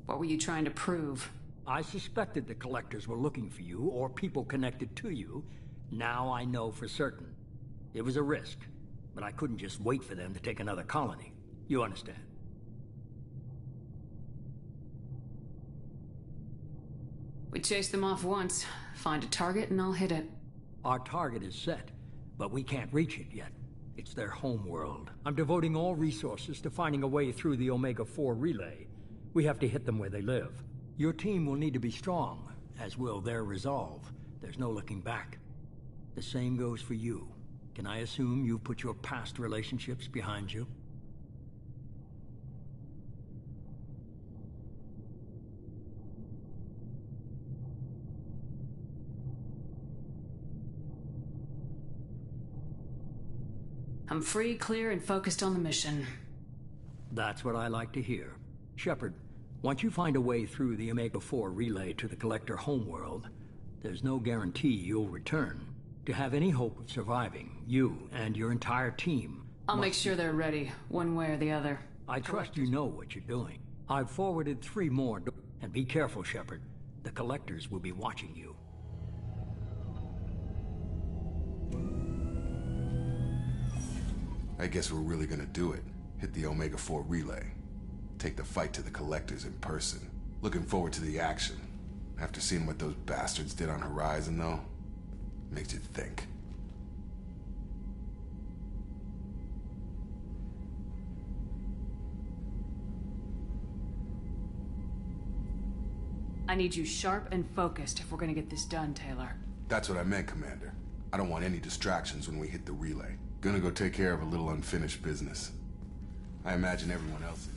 What were you trying to prove? I suspected the collectors were looking for you or people connected to you. Now I know for certain. It was a risk, but I couldn't just wait for them to take another colony. You understand? We chase them off once, find a target and I'll hit it. Our target is set, but we can't reach it yet. It's their home world. I'm devoting all resources to finding a way through the Omega-4 relay. We have to hit them where they live. Your team will need to be strong, as will their resolve. There's no looking back. The same goes for you. Can I assume you've put your past relationships behind you? I'm free, clear, and focused on the mission. That's what I like to hear. Shepard, once you find a way through the Omega-4 relay to the Collector homeworld, there's no guarantee you'll return. To have any hope of surviving, you and your entire team... I'll make sure they're ready, one way or the other. I trust you know what you're doing. I've forwarded 3 more, and be careful, Shepard. The Collectors will be watching you. I guess we're really gonna do it. Hit the Omega-4 relay. Take the fight to the Collectors in person. Looking forward to the action. After seeing what those bastards did on Horizon, though, makes you think. I need you sharp and focused if we're gonna get this done, Taylor. That's what I meant, Commander. I don't want any distractions when we hit the relay. Gonna go take care of a little unfinished business. I imagine everyone else is.